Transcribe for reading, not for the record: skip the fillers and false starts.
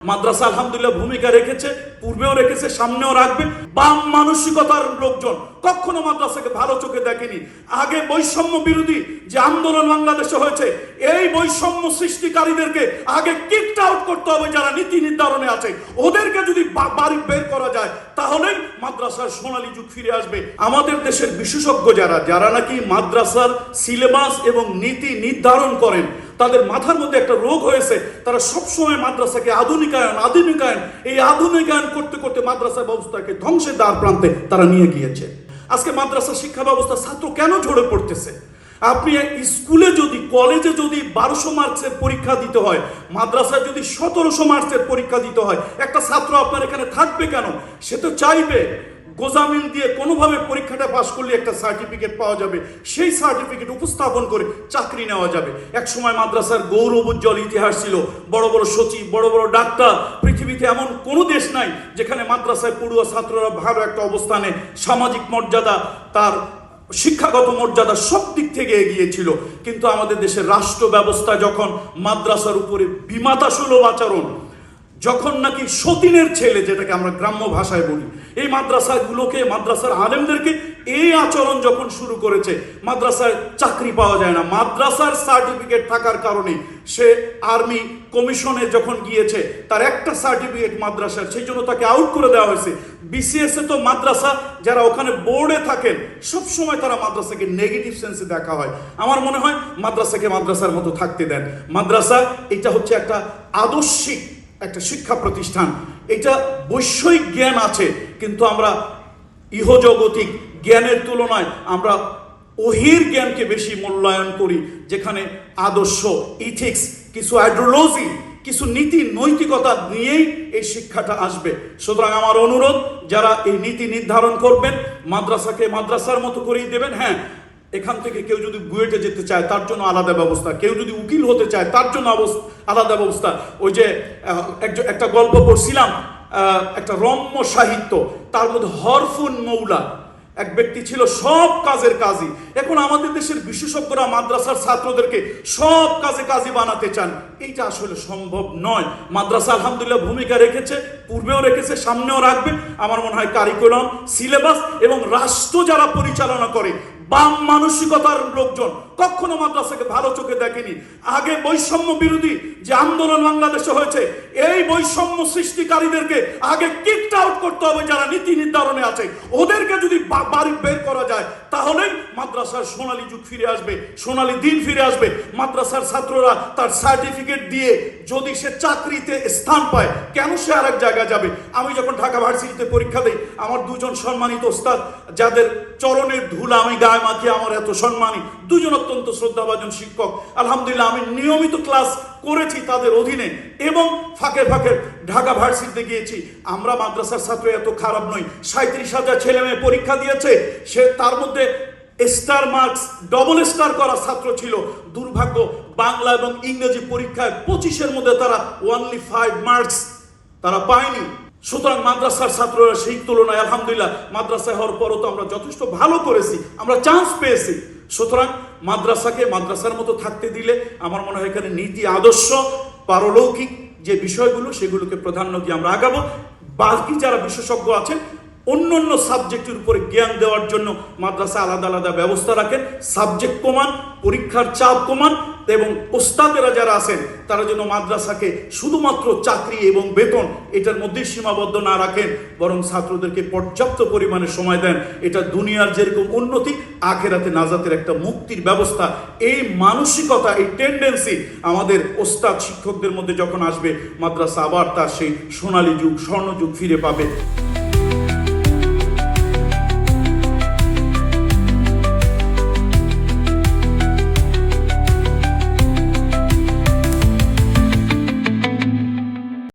মাদ্রাসা আলহামদুলিল্লাহ ভূমিকা রেখেছে, পূর্বেও রেখেছে, সামনেও রাখবে। বাম মানসিকতার লোকজন কখনো মাদ্রাসাকে ভালো চোখে দেখেনি। আগে বৈষম্য বিরোধী যে আন্দোলন বাংলাদেশে হয়েছে, এই বৈষম্য সৃষ্টিকারীদেরকে আগে কিকড আউট করতে হবে। যারা নীতি নির্ধারণে আছে ওদেরকে যদি বাড়ি বের করা যায় তাহলেই মাদ্রাসার সোনালী যুগ ফিরে আসবে। আমাদের দেশের বিশেষজ্ঞ যারা নাকি মাদ্রাসার সিলেবাস এবং নীতি নির্ধারণ করেন, তাদের মাথার মধ্যে একটা রোগ হয়েছে। তারা সবসময় মাদ্রাসাকে আধুনিকায়ন এই আধুনিকায়ন করতে করতে মাদ্রাসা ব্যবস্থাকে ধ্বংসের দ্বার প্রান্তে তারা নিয়ে গিয়েছে। আজকে মাদ্রাসা শিক্ষা ব্যবস্থা ছাত্র কেন ঝরে পড়তেছে? আপনি স্কুলে যদি, কলেজে যদি 1200 মার্কসের পরীক্ষা দিতে হয়, মাদ্রাসায় যদি 1700 মার্কসের পরীক্ষা দিতে হয়, একটা ছাত্র আপনার এখানে থাকবে কেন? সে তো চাইবে গোজামিল দিয়ে কোনোভাবে পরীক্ষাটা পাশ করলে একটা সার্টিফিকেট পাওয়া যাবে, সেই সার্টিফিকেট উপস্থাপন করে চাকরি নেওয়া যাবে। এক সময় মাদ্রাসার গৌরবোজ্জ্বল ইতিহাস ছিল, বড় বড় সচিব, বড় বড় ডাক্তার। পৃথিবীতে এমন কোনো দেশ নাই যেখানে মাদ্রাসায় পড়ুয়া ছাত্ররা ভালো একটা অবস্থানে, সামাজিক মর্যাদা, তার শিক্ষাগত মর্যাদা সব দিক থেকে এগিয়েছিল। কিন্তু আমাদের দেশের রাষ্ট্র ব্যবস্থা যখন মাদ্রাসার উপরে বিমাতাসুলভ আচরণ, যখন নাকি সতীনের ছেলে, যেটাকে আমরা গ্রাম্য ভাষায় বলি, এই মাদ্রাসাগুলোকে, মাদ্রাসার আলেমদেরকে এই আচরণ যখন শুরু করেছে, মাদ্রাসায় চাকরি পাওয়া যায় না। মাদ্রাসার সার্টিফিকেট থাকার কারণে সে আর্মি কমিশনে যখন গিয়েছে, তার একটা সার্টিফিকেট মাদ্রাসার, সেই জন্য তাকে আউট করে দেওয়া হয়েছে। বিসিএস এ তো মাদ্রাসা যারা ওখানে বোর্ডে থাকেন সবসময় তারা মাদ্রাসাকে নেগেটিভ সেন্সে দেখা হয়। আমার মনে হয় মাদ্রাসাকে মাদ্রাসার মতো থাকতে দেন। মাদ্রাসা এটা হচ্ছে একটা আদর্শিক একটা শিক্ষা প্রতিষ্ঠান। এটা বৈষয়িক জ্ঞান আছে, কিন্তু আমরা ইহজগতিক জ্ঞানের তুলনায় আমরা ওহির জ্ঞানকে বেশি মূল্যায়ন করি, যেখানে আদর্শ, ইথিক্স, কিছু আইডিওলজি, কিছু নীতি নৈতিকতা নিয়েই এই শিক্ষাটা আসবে। সুতরাং আমার অনুরোধ, যারা এই নীতি নির্ধারণ করবেন, মাদ্রাসাকে মাদ্রাসার মতো করেই দেবেন। হ্যাঁ, এখান থেকে কেউ যদি বুয়েটে যেতে চায় তার জন্য আলাদা ব্যবস্থা, কেউ যদি উকিল হতে চায় তার জন্য আলাদা ব্যবস্থা। ওই যে একটা গল্প পড়ছিলাম, একটা রম্য সাহিত্য, তার মধ্যে হরফুন মৌলা এক ব্যক্তি ছিল, সব কাজের কাজী। এখন আমাদের দেশের বিশেষজ্ঞরা মাদ্রাসার ছাত্রদেরকে সব কাজে কাজী বানাতে চান, এইটা আসলে সম্ভব নয়। মাদ্রাসা আলহামদুলিল্লাহ ভূমিকা রেখেছে, পূর্বেও রেখেছে, সামনেও রাখবে। আমার মনে হয় কারিকুলাম, সিলেবাস এবং রাষ্ট্র যারা পরিচালনা করে, বাম মানসিকতার লোকজন কখনো মাদ্রাসাকে ভালো চোখে দেখেনি। আগে বৈষম্য বিরোধী যে আন্দোলন বাংলাদেশে হয়েছে, এই বৈষম্য সৃষ্টিকারীদেরকে আগে কিকড আউট করতে হবে। যারা নীতি নির্ধারণে আছে ওদেরকে যদি বাড়ি বের করা যায় তাহলেই মাদ্রাসার সোনালী যুগ ফিরে আসবে, সোনালী দিন ফিরে আসবে। মাদ্রাসার ছাত্ররা তার সার্টিফিকেট দিয়ে যদি সে চাকরিতে স্থান পায়, কেন সে আরেক জায়গায় যাবে? আমি যখন ঢাকা ভার্সিটিতে পরীক্ষা দিই, আমার দুজন সম্মানিত ওস্তাদ, যাদের চরণের ধুলা আমি গায়ে মাখি, আমার এত সম্মানী দুজন অত্যন্ত শ্রদ্ধাভাজন শিক্ষক। আলহামদুলিল্লাহ আমি নিয়মিত ক্লাস করেছি তাদের অধীনে, এবং ফাঁকে ফাঁকে ঢাকা ভার্সিটিতে গিয়েছি। আমরা মাদ্রাসার ছাত্র এত খারাপ নই। 37,000 ছেলে মেয়ে পরীক্ষা দিয়েছে, সে তার মধ্যে স্টার মার্কস, ডবল স্টার করা ছাত্র ছিল। দুর্ভাগ্য, বাংলা এবং ইংরেজি পরীক্ষায় 25-এর মধ্যে তারা অনলি 5 মার্কস তারা পায়নি। সুতরাং মাদ্রাসার ছাত্ররা সেই তুলনায় আলহামদুলিল্লাহ মাদ্রাসায় হওয়ার পরও তো আমরা যথেষ্ট ভালো করেছি, আমরা চান্স পেয়েছি। সুতরাং মাদ্রাসাকে মাদ্রাসার মতো থাকতে দিলে আমার মনে হয় এখানে নীতি, আদর্শ, পারলৌকিক যে বিষয়গুলো, সেগুলোকে প্রাধান্য দিয়ে আমরা আগাবো। বাকি যারা বিশেষজ্ঞ আছেন অন্য অন্য সাবজেক্টের উপরে জ্ঞান দেওয়ার জন্য মাদ্রাসা আলাদা আলাদা ব্যবস্থা রাখেন, সাবজেক্ট কমান, পরীক্ষার চাপ কমান, এবং ওস্তাদেরা যারা আছেন তারা যেন মাদ্রাসাকে শুধুমাত্র চাকরি এবং বেতন এটার মধ্যে সীমাবদ্ধ না রাখেন, বরং ছাত্রদেরকে পর্যাপ্ত পরিমাণে সময় দেন। এটা দুনিয়ার যেরকম উন্নতি, আখেরাতে নাজাতের একটা মুক্তির ব্যবস্থা। এই মানসিকতা, এই টেন্ডেন্সি আমাদের ওস্তাদ শিক্ষকদের মধ্যে যখন আসবে, মাদ্রাসা আবার তার সেই সোনালী যুগ, স্বর্ণযুগ ফিরে পাবে।